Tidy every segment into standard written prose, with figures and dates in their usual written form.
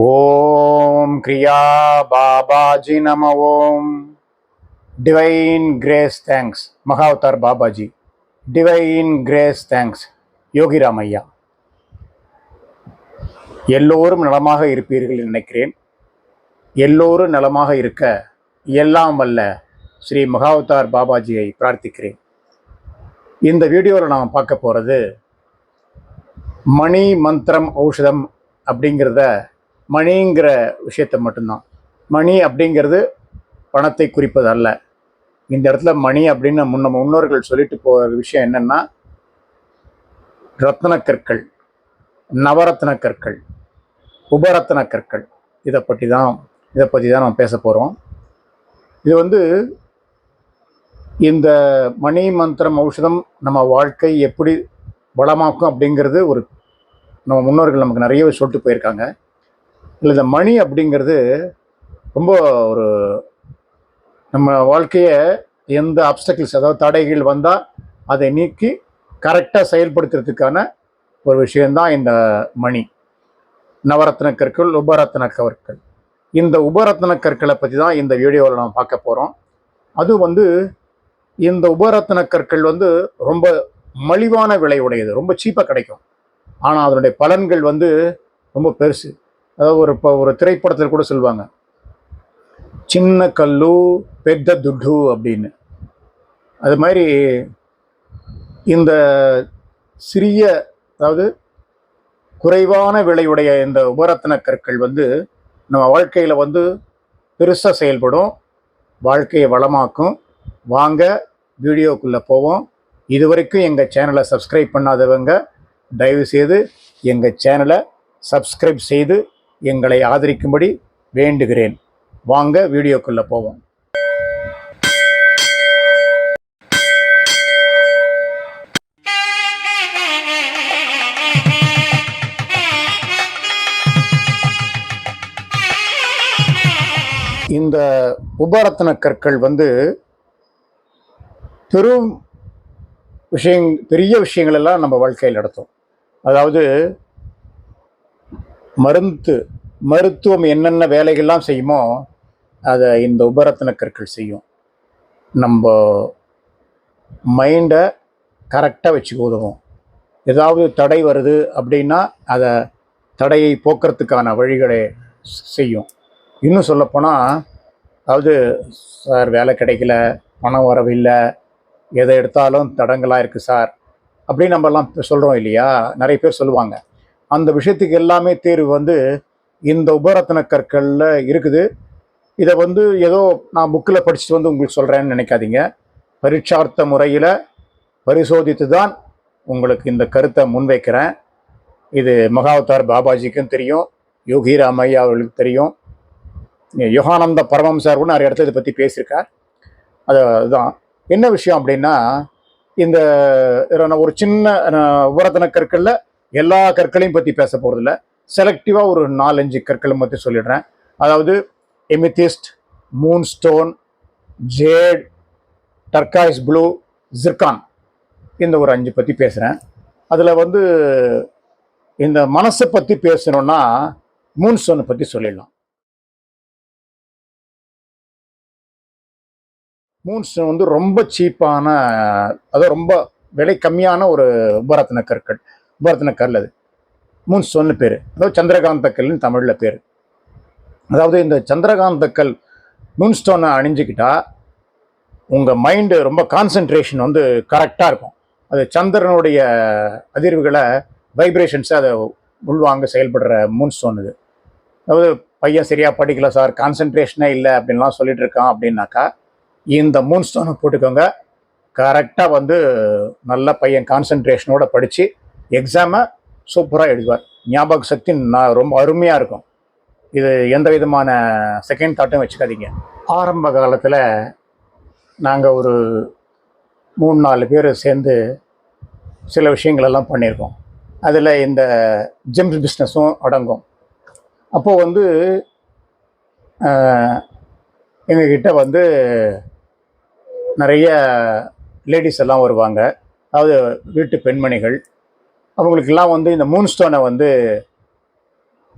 ஓம் கிரியா பாபாஜி நம Om. Divine grace thanks Mahavatar Babaji. Divine grace thanks Yogiram ஐயா. எல்லோரும் நலமாக இருப்பீர்கள் நினைக்கிறேன். எல்லோரும் நலமாக இருக்க எல்லாம் வல்ல ஸ்ரீ மகாவதார் பாபாஜியை பிரார்த்திக்கிறேன். இந்த வீடியோவில் நாம் பார்க்க போகிறது மணி மந்திரம் ஔஷதம் அப்படிங்கிறத, மணிங்கிற விஷயத்தை மட்டும்தான். மணி அப்படிங்கிறது பணத்தை குறிப்பது அல்ல. இந்த இடத்துல மணி அப்படின்னு முன்னோர்கள் சொல்லிட்டு போகிற விஷயம் என்னென்னா, ரத்ன கற்கள், நவரத்ன கற்கள், உபரத்ன கற்கள். இதை பற்றி தான் நம்ம பேச போகிறோம். இது இந்த மணி மந்திரம் ஔஷதம் நம்ம வாழ்க்கை எப்படி வளமாக்கும் அப்படிங்கிறது நம்ம முன்னோர்கள் நமக்கு நிறையவே சொல்லிட்டு போயிருக்காங்க. இல்லை, இந்த மணி அப்படிங்கிறது ரொம்ப நம்ம வாழ்க்கையை எந்த ஆப்ஸ்டக்கிள்ஸ், அதாவது தடைகள் வந்தால் அதை நீக்கி கரெக்டாக செயல்படுத்துறதுக்கான ஒரு விஷயந்தான் இந்த மணி. நவரத்ன கற்கள், உபரத்ன கற்கள். இந்த உபரத்ன கற்களை பற்றி தான் இந்த வீடியோவில் நம்ம பார்க்க போகிறோம். அது இந்த உபரத்ன கற்கள் ரொம்ப மலிவான விலை உடையது, ரொம்ப சீப்பாக கிடைக்கும். ஆனால் அதனுடைய பலன்கள் ரொம்ப பெருசு. அதாவது ஒரு திரைப்படத்தில் கூட சொல்லுவாங்க, சின்ன கல்லு பெத்த துட்டு அப்படின்னு. அது மாதிரி இந்த சிறிய, அதாவது குறைவான விலையுடைய இந்த உபரத்ன கற்கள் நம்ம வாழ்க்கையில் பெருசாக செயல்படும், வாழ்க்கையை வளமாக்கும். வாங்க வீடியோக்குள்ளே போவோம். இதுவரைக்கும் எங்கள் சேனலை சப்ஸ்கிரைப் பண்ணாதவங்க தயவுசெய்து எங்கள் சேனலை சப்ஸ்கிரைப் செய்து எங்களை ஆதரிக்கும்படி வேண்டுகிறேன். வாங்க வீடியோக்குள்ளே போவோம். இந்த உபரத்ன கற்கள் பெரிய விஷயங்கள் எல்லாம் நம்ம வாழ்க்கையில் நடத்தும். அதாவது மருத்துவம் என்னென்ன வேலைகள்லாம் செய்யுமோ அதை இந்த உபரத்ன கற்கள் செய்யும். நம்ம மைண்டை கரெக்டாக வச்சுக்க உதவும். ஏதாவது தடை வருது அப்படின்னா அதை தடையை போக்குறதுக்கான வழிகளை செய்யும். இன்னும் சொல்லப்போனால், அதாவது சார் வேலை கிடைக்கல, பணம் வரவில்லை, எதை எடுத்தாலும் தடங்களாக இருக்குது சார் அப்படின்னு நம்மலாம் சொல்கிறோம் இல்லையா? நிறைய பேர் சொல்லுவாங்க. அந்த விஷயத்துக்கு எல்லாமே தீர்வு இந்த உபரத்ன கற்களில் இருக்குது. இதை ஏதோ நான் புக்கில் படிச்சுட்டு உங்களுக்கு சொல்கிறேன்னு நினைக்காதீங்க. பரீட்சார்த்த முறையில் பரிசோதித்து தான் உங்களுக்கு இந்த கருத்தை முன்வைக்கிறேன். இது மகாவதார் பாபாஜிக்கும் தெரியும், யோகிராம் ஐயா அவர்களுக்கு தெரியும், யோகானந்த பரமஹம்சர் கூட நிறைய இடத்துல இதை பற்றி பேசியிருக்கார். அதுதான் என்ன விஷயம் அப்படின்னா, இந்த ஒரு சின்ன உபரத்ன கற்களில் எல்லா கற்களையும் பற்றி பேச போகிறதில்ல. செலக்டிவாக ஒரு 4-5 கற்களை பற்றி சொல்லிடுறேன். அதாவது amethyst, moon stone, jade, turquoise blue, zircon, இந்த ஒரு 5 பற்றி பேசுகிறேன். அதில் இந்த மனசை பற்றி பேசணுன்னா மூன் ஸ்டோனை பற்றி சொல்லிடலாம். மூன் ஸ்டோன் ரொம்ப சீப்பான, அதாவது ரொம்ப விலை கம்மியான ஒரு உபரத்ன கற்கள். உபரத்ன கல் அது மூன் ஸ்டோன்னு பேர். அதாவது சந்திரகாந்த கல்னு தமிழில் பேர். அதாவது இந்த சந்திரகாந்த கல் மூன் ஸ்டோனை அணிஞ்சிக்கிட்டா உங்கள் மைண்டு ரொம்ப கான்சன்ட்ரேஷன் கரெக்டாக இருக்கும். அது சந்திரனுடைய அதிர்வுகளை, வைப்ரேஷன்ஸை அதை உள்வாங்க செயல்படுற மூன் ஸ்டோன் இது. அதாவது பையன் சரியாக படிக்கல சார், கான்சன்ட்ரேஷனே இல்லை அப்படின்லாம் சொல்லிட்டு இருக்கான் அப்படின்னாக்கா இந்த மூன் ஸ்டோனை போட்டுக்கோங்க. கரெக்டாக நல்ல பையன் கான்சன்ட்ரேஷனோடு படித்து எக்ஸாமை சூப்பராக எழுதுவார். ஞாபக சக்தி ரொம்ப அருமையாக இருக்கும். இது எந்த விதமான செகண்ட் தாட்டும் வச்சுக்காதீங்க. ஆரம்ப காலத்தில் நாங்கள் ஒரு 3-4 பேர் சேர்ந்து சில விஷயங்களெல்லாம் பண்ணியிருக்கோம். அதில் இந்த ஜெம்ஸ் பிஸ்னஸும் அடங்கும். அப்போது எங்ககிட்ட நிறைய லேடிஸ் எல்லாம் வருவாங்க. அதாவது வீட்டு பெண்மணிகள். அவங்களுக்கெல்லாம் இந்த மூன் ஸ்டோனை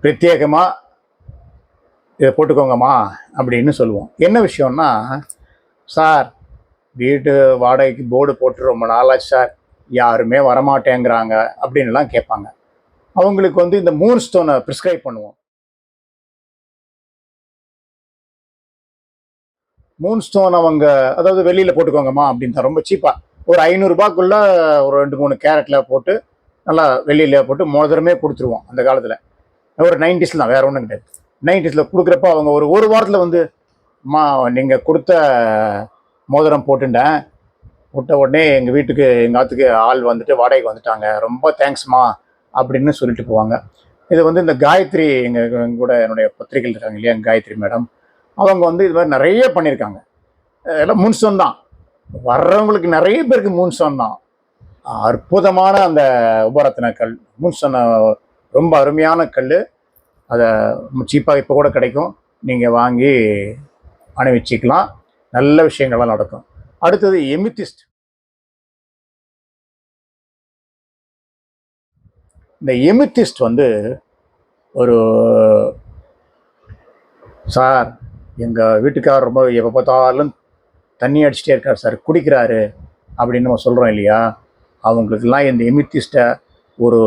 பிரத்யேகமாக இதை போட்டுக்கோங்கம்மா அப்படின்னு சொல்லுவோம். என்ன விஷயம்னா, சார் வீட்டு வாடகைக்கு போர்டு போட்டு ரொம்ப நாளாச்சு சார், யாருமே வரமாட்டேங்கிறாங்க அப்படின்லாம் கேட்பாங்க. அவங்களுக்கு வந்து இந்த மூன் ஸ்டோனை ப்ரிஸ்கிரைப் பண்ணுவோம். மூன் ஸ்டோன் அவங்க அதாவது வெளியில் போட்டுக்கோங்கம்மா அப்படின்னு ரொம்ப சீப்பாக ஒரு 500 ரூபாய்க்குள்ள ஒரு 2 3 கேரட்டில் போட்டு நல்லா வெளியில் போட்டு மோதிரமே கொடுத்துருவோம் அந்த காலத்தில். ஒரு 90s தான், வேற ஒன்றும் கிடையாது. 90s கொடுக்குறப்ப அவங்க ஒரு ஒரு வாரத்தில் வந்து, அம்மா நீங்கள் கொடுத்த மோதிரம் போட்டுட்டேன், விட்ட உடனே எங்கள் வீட்டுக்கு எங்கள் ஆத்துக்கு ஆள் வந்துட்டு வாடகைக்கு வந்துட்டாங்க, ரொம்ப தேங்க்ஸ்மா அப்படின்னு சொல்லிட்டு போவாங்க. இது வந்து இந்த காயத்ரி எங்கள் கூட என்னுடைய பத்திரிகைகள் இருக்காங்க இல்லையா, காயத்ரி மேடம், அவங்க வந்து இது மாதிரி நிறைய பண்ணியிருக்காங்க. எல்லாம் மூன்ஸ்டோன் தான், வர்றவங்களுக்கு நிறைய பேருக்கு மூன்ஸ்டோன் தான். அற்புதமான அந்த உபரத்தின கல் மூன்ஸ்டோன், ரொம்ப அருமையான கல். அதை சீப்பாக இப்போ கூட கிடைக்கும், நீங்கள் வாங்கி அணிவிச்சிக்கலாம், நல்ல விஷயங்கள்லாம் நடக்கும். அடுத்தது எமித்திஸ்ட். இந்த எமித்திஸ்ட் வந்து ஒரு, சார் எங்கள் வீட்டுக்காரர் ரொம்ப எப்போ பார்த்தாலும் தண்ணி அடிச்சுட்டே இருக்கார் சார், குடிக்கிறாரு அப்படின்னு நம்ம சொல்கிறோம் இல்லையா, அவங்களுக்கெல்லாம் இந்த எமித்திஸ்ட்டை ஒரு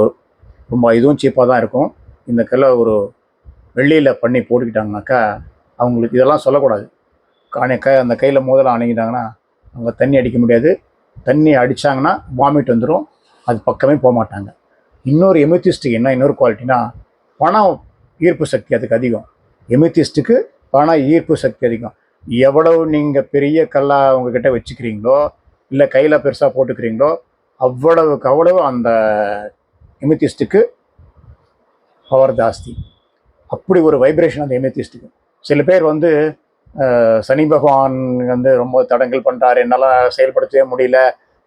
ரொம்ப இதுவும் சீப்பாக தான் இருக்கும். இந்த கல்லை ஒரு வெள்ளியில் பண்ணி போட்டுக்கிட்டாங்கனாக்கா அவங்களுக்கு இதெல்லாம் சொல்லக்கூடாது. அந்த கையில் முதல்ல அணுகிட்டாங்கன்னா அவங்க தண்ணி அடிக்க முடியாது, தண்ணி அடித்தாங்கன்னா வாமிட் வந்துடும், அது பக்கமே போக மாட்டாங்க. இன்னொரு எமித்திஸ்ட்டுக்கு என்ன இன்னொரு குவாலிட்டினா, பணம் ஈர்ப்பு சக்தி அதுக்கு அதிகம். எமித்திஸ்ட்டுக்கு பண ஈர்ப்பு சக்தி அதிகம். எவ்வளவு நீங்கள் பெரிய கல்லாக உங்ககிட்ட வச்சுக்கிறீங்களோ இல்லை கையில் பெருசாக போட்டுக்கிறீங்களோ அவ்வளவுக்கு அவ்வளவு அந்த எமித்திஸ்ட்டுக்கு பவர் ஜாஸ்தி. அப்படி ஒரு வைப்ரேஷன் அந்த எமித்திஸ்ட்டுக்கு. சில பேர் வந்து சனி பகவான் வந்து ரொம்ப தடங்கல் பண்ணுறாரு, என்னால் செயல்படுத்தவே முடியல,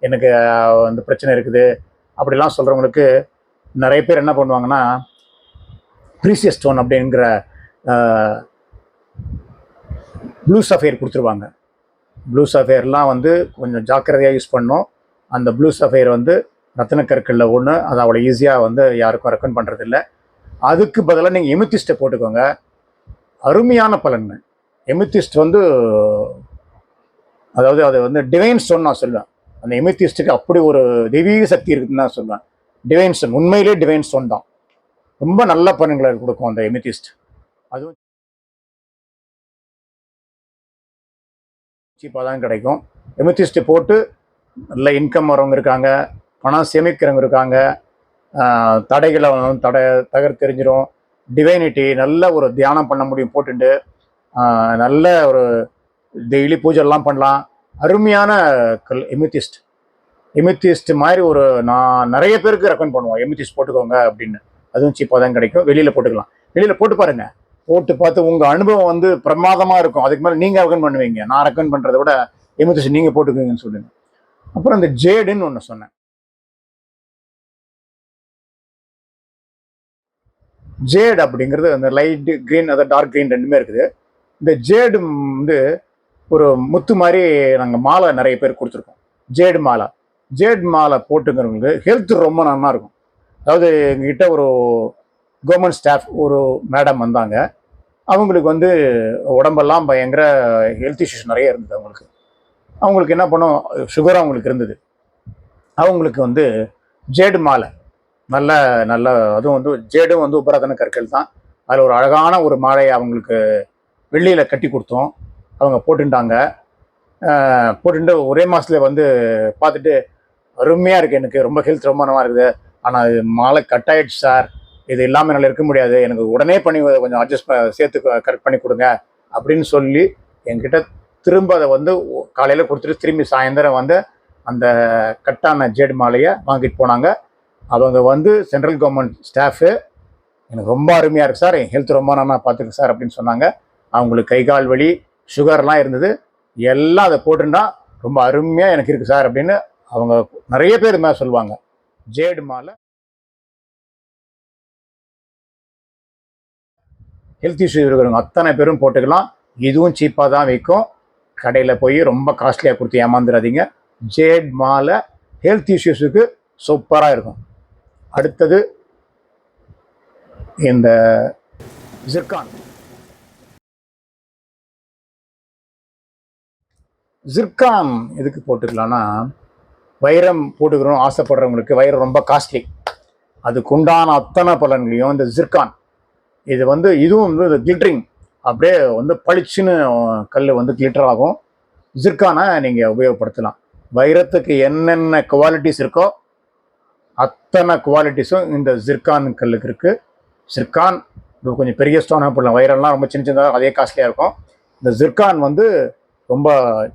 எனக்கு அந்த பிரச்சனை இருக்குது அப்படிலாம் சொல்கிறவங்களுக்கு நிறைய பேர் என்ன பண்ணுவாங்கன்னா, ப்ரீசியஸ் ஸ்டோன் அப்படிங்கிற ப்ளூ சஃபேர் கொடுத்துருவாங்க. ப்ளூ சஃபேர்லாம் வந்து கொஞ்சம் ஜாக்கிரதையாக யூஸ் பண்ணோம். அந்த ப்ளூ சஃபேர் வந்து ரத்தின கற்களில் ஒன்று, அதை அவ்வளோ ஈஸியாக வந்து யாருக்கும் ரெக்கமெண்ட் பண்ணுறதில்ல. அதுக்கு பதிலாக நீங்கள் எமித்திஸ்ட்டை போட்டுக்கோங்க, அருமையான பலன்கள். எமித்திஸ்ட் வந்து அதாவது அது வந்து டிவைன் ஸ்டோன் நான் சொல்லுவேன். அந்த எமித்திஸ்ட்டுக்கு அப்படி ஒரு தெய்வீக சக்தி இருக்குதுன்னு தான் சொல்லுவேன். டிவைன் ஸ்டோன், உண்மையிலே டிவைன் ஸ்டோன் தான். ரொம்ப நல்ல பலன்களை கொடுக்கும் அந்த எமித்திஸ்ட். அதுவும் சீப்பாக தான் கிடைக்கும். எமித்திஸ்ட்டு போட்டு நல்ல இன்கம் வரவங்க இருக்காங்க, பணம் சேமிக்கிறவங்க இருக்காங்க, தடைகளை தகர்த்தெறிஞ்சிரும், டிவைனிட்டி நல்ல ஒரு தியானம் பண்ண முடியும் போட்டுட்டு, நல்ல ஒரு டெய்லி பூஜைலாம் பண்ணலாம். அருமையான கல் எமித்திஸ்ட். எமித்திஸ்ட் மாதிரி ஒரு நான் நிறைய பேருக்கு ரெக்கமெண்ட் பண்ணுவோம், எமித்திஸ்ட் போட்டுக்கோங்க அப்படின்னு. அதுவும் சீப்பாக தான் கிடைக்கும், வெளியில் போட்டுக்கலாம். வெளியில் போட்டு பாருங்கள், போட்டு பார்த்து உங்கள் அனுபவம் வந்து பிரமாதமாக இருக்கும். அதுக்கு மேலே நீங்கள் ரெக்கமெண்ட் பண்ணுவீங்க, நான் ரெக்கமெண்ட் பண்ணுறதை விட எமித்திஸ்ட் நீங்கள் போட்டுக்கோங்கன்னு சொல்லுங்க. அப்புறம் இந்த ஜேடுன்னு ஒன்று சொன்னேன். ஜேடு அப்படிங்கிறது அந்த லைட் க்ரீன், அதை டார்க் க்ரீன் ரெண்டுமே இருக்குது. இந்த ஜேடு வந்து ஒரு முத்து மாதிரி நாங்கள் மாலை நிறைய பேர் கொடுத்துருக்கோம், ஜேடு மாலை. ஜேடு மாலை போட்டுங்கிறவங்களுக்கு ஹெல்த் ரொம்ப நல்லா இருக்கும். அதாவது எங்ககிட்ட ஒரு கவர்மெண்ட் ஸ்டாஃப் ஒரு மேடம் வந்தாங்க, அவங்களுக்கு வந்து உடம்பெல்லாம் பயங்கர ஹெல்த் இஷ்யூஸ் நிறைய இருந்தது. அவங்களுக்கு என்ன பண்ணோம், சுகர் அவங்களுக்கு இருந்தது. அவங்களுக்கு வந்து ஜேடு மாலை நல்ல நல்ல, அதுவும் வந்து ஜேடும் வந்து உபரதன கற்கள் தான், அதில் ஒரு அழகான ஒரு மாலையை அவங்களுக்கு வெள்ளியில் கட்டி கொடுத்தோம். அவங்க போட்டுட்டாங்க. போட்டுட்டு ஒரே மாதத்துல வந்து பார்த்துட்டு, அருமையாக இருக்குது, எனக்கு ரொம்ப ஹெல்த் ரொம்ப நல்லா இருக்குது, ஆனால் இது மாலை கட் ஆகிடுச்சு சார், இது இல்லாமல் என்னால் இருக்க முடியாது, எனக்கு உடனே பண்ணி கொஞ்சம் அட்ஜஸ்ட் சேர்த்து கரெக்ட் பண்ணி கொடுங்க அப்படின்னு சொல்லி என்கிட்ட திரும்ப அதை வந்து காலையில் கொடுத்துட்டு திரும்பி சாயந்தரம் வந்து அந்த கட்டான ஜேடு மாலையை வாங்கிட்டு போனாங்க. அவங்க வந்து சென்ட்ரல் கவர்மெண்ட் ஸ்டாஃபு, எனக்கு ரொம்ப அருமையாக இருக்குது சார், என் ஹெல்த் ரொம்ப நல்லா பார்த்துருக்கு சார் அப்படின்னு சொன்னாங்க. அவங்களுக்கு கை கால் வலி சுகர்லாம் இருந்தது, எல்லாம் அதை போட்டுருந்தா ரொம்ப அருமையாக எனக்கு இருக்குது சார் அப்படின்னு அவங்க நிறைய பேர் மேலே சொல்லுவாங்க. ஜேடு மாலை ஹெல்த் இஷ்யூ இருக்கிறவங்க அத்தனை பேரும் போட்டுக்கலாம். இதுவும் சீப்பாக தான் விற்கும், கடையில் போய் ரொம்ப காஸ்ட்லியாக கொடுத்து ஏமாந்துடாதீங்க. ஜேட் மாலை ஹெல்த் இஷ்யூஸுக்கு சூப்பராக இருக்கும். அடுத்தது இந்த ஜிர்கான். ஜிர்கான் எதுக்கு போட்டுக்கலாம்னா, வைரம் போட்டுக்கிறோம் ஆசைப்படுறவங்களுக்கு வைரம் ரொம்ப காஸ்ட்லி, அதுக்கு உண்டான அத்தனை பலன்களையும் இந்த ஜிர்கான் இது வந்து இதுவும் வந்து கிளிட்டரிங் அப்படியே வந்து பளிச்சுன்னு கல் வந்து கிளிட்டர் ஆகும். ஜிர்கானை நீங்கள் உபயோகப்படுத்தலாம். வைரத்துக்கு என்னென்ன குவாலிட்டிஸ் இருக்கோ அத்தனை குவாலிட்டிஸும் இந்த ஜிர்கான் கல்லுக்கு இருக்குது. ஜிர்கான் கொஞ்சம் பெரிய ஸ்டோனாக போடலாம், வைரம்லாம் ரொம்ப சின்ன சின்னதாக அதே காஸ்ட்லியாக இருக்கும். இந்த ஜிர்கான் வந்து ரொம்ப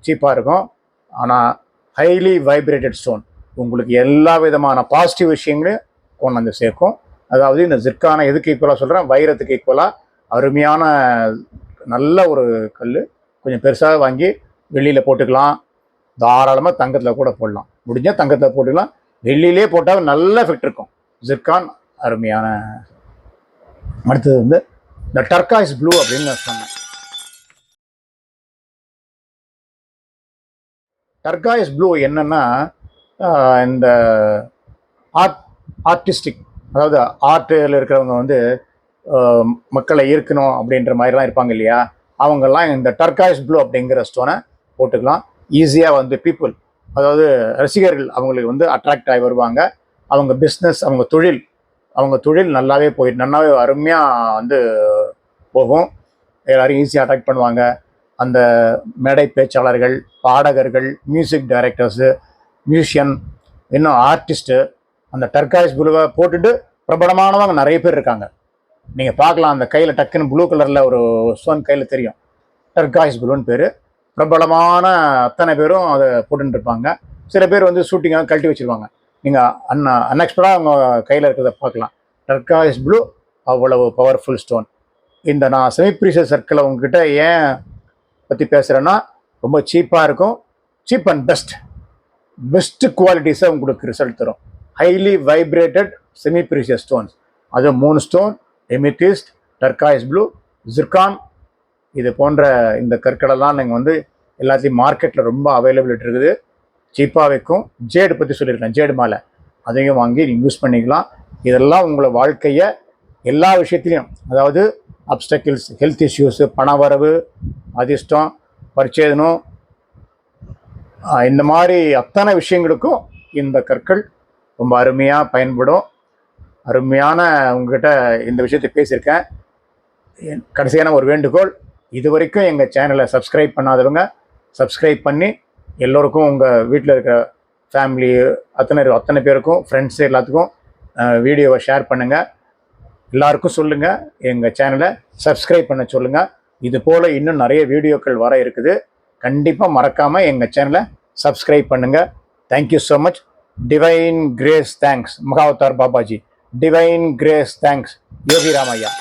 சீப்பாக இருக்கும், ஆனால் ஹைலி வைப்ரேட்டட் ஸ்டோன், உங்களுக்கு எல்லா விதமான பாசிட்டிவ் விஷயங்களையும் கொண்டு வந்து சேர்க்கும். அதாவது இந்த ஜிர்கானை எதுக்கு ஈக்குவலாக சொல்கிறேன், வைரத்துக்கு ஈக்குவலாக அருமையான நல்ல ஒரு கல். கொஞ்சம் பெருசாக வாங்கி வெள்ளியில் போட்டுக்கலாம், தாராளமாக தங்கத்தில் கூட போடலாம், முடிஞ்சால் தங்கத்தில் போட்டுக்கலாம், வெள்ளியிலே போட்டால் நல்ல எஃபெக்ட் இருக்கும். ஜிர்கான் அருமையான. அடுத்தது வந்து இந்த டர்காய்ஸ் ப்ளூ அப்படின்னு நான் சொன்னேன். டர்காய்ஸ் ப்ளூ என்னன்னா, இந்த ஆர்டிஸ்டிக், அதாவது ஆர்ட்டில் இருக்கிறவங்க வந்து மக்களை ஈர்க்கணும் அப்படின்ற மாதிரிலாம் இருப்பாங்க இல்லையா, அவங்கெல்லாம் இந்த டர்காய்ஸ் ப்ளூ அப்படிங்கிற ஸ்டோனை போட்டுக்கலாம். ஈஸியாக வந்து பீப்புள், அதாவது ரசிகர்கள் அவங்களுக்கு வந்து அட்ராக்ட் ஆகி வருவாங்க. அவங்க பிஸ்னஸ், அவங்க தொழில் நல்லாவே நல்லாவே அருமையாக வந்து போகும். எல்லாரையும் ஈஸியாக அட்ராக்ட் பண்ணுவாங்க. அந்த மேடை பேச்சாளர்கள், பாடகர்கள், மியூசிக் டைரக்டர்ஸு, மியூசியன், இன்னும் ஆர்டிஸ்ட்டு அந்த டர்காய்ஸ் ப்ளூவை போட்டுட்டு பிரபலமானவங்க நிறைய பேர் இருக்காங்க. நீங்கள் பார்க்கலாம், அந்த கையில் டக்குன்னு ப்ளூ கலரில் ஒரு ஸ்டோன் கையில் தெரியும், டர்காய்ஸ் ப்ளூன்னு பேர். பிரபலமான அத்தனை பேரும் அதை போட்டுருப்பாங்க. சில பேர் வந்து ஷூட்டிங்காக கழட்டி வச்சுருவாங்க, நீங்கள் அன்எக்ஸ்பெக்டாக அவங்க கையில் இருக்கிறத பார்க்கலாம். டர்காய்ஸ் ப்ளூ அவ்வளவு பவர்ஃபுல் ஸ்டோன். இந்த நான் செமி ப்ரீஷியஸ் சர்க்கிளை உங்ககிட்ட ஏன் பற்றி பேசுகிறேன்னா, ரொம்ப சீப்பாக இருக்கும், சீப் அண்ட் பெஸ்ட் குவாலிட்டிஸை உங்களுக்கு ரிசல்ட் தரும். Highly vibrated semi precious stones, அது 3 ஸ்டோன், எமித்திஸ்ட், டர்காய்ஸ் ப்ளூ, ஜிர்கான். இது போன்ற இந்த கற்களெல்லாம் நீங்கள் வந்து எல்லாத்தையும் மார்க்கெட்டில் ரொம்ப அவைலபிலிட்டி இருக்குது, சீப்பாக வைக்கும். ஜேடு பற்றி சொல்லியிருக்கேன், ஜேடு மாலை, அதையும் வாங்கி நீங்கள் யூஸ் பண்ணிக்கலாம். இதெல்லாம் உங்களை வாழ்க்கையை எல்லா விஷயத்துலையும், அதாவது அப்டக்கிள்ஸ், ஹெல்த் இஷ்யூஸு, பணவரவு, அதிர்ஷ்டம், பரிச்சேதனம், இந்த மாதிரி அத்தனை விஷயங்களுக்கும் இந்த கற்கள் ரொம்ப அருமையாக பயன்படும். அருமையான உங்ககிட்ட இந்த விஷயத்தை பேசியிருக்கேன். கடைசியான ஒரு வேண்டுகோள், இது வரைக்கும் எங்கள் சேனலை சப்ஸ்கிரைப் பண்ணாதவங்க சப்ஸ்கிரைப் பண்ணி எல்லோருக்கும், உங்கள் வீட்டில் இருக்கிற ஃபேமிலி அத்தனை பேருக்கும், ஃப்ரெண்ட்ஸு எல்லாத்துக்கும் வீடியோவை ஷேர் பண்ணுங்கள். எல்லாருக்கும் சொல்லுங்கள், எங்கள் சேனலை சப்ஸ்கிரைப் பண்ண சொல்லுங்கள். இது போல் இன்னும் நிறைய வீடியோக்கள் வர இருக்குது. கண்டிப்பாக மறக்காமல் எங்கள் சேனலை சப்ஸ்கிரைப் பண்ணுங்கள். Thank you so much. Divine grace thanks Mahavatar Babaji. Divine grace thanks Yogi Ramaiah.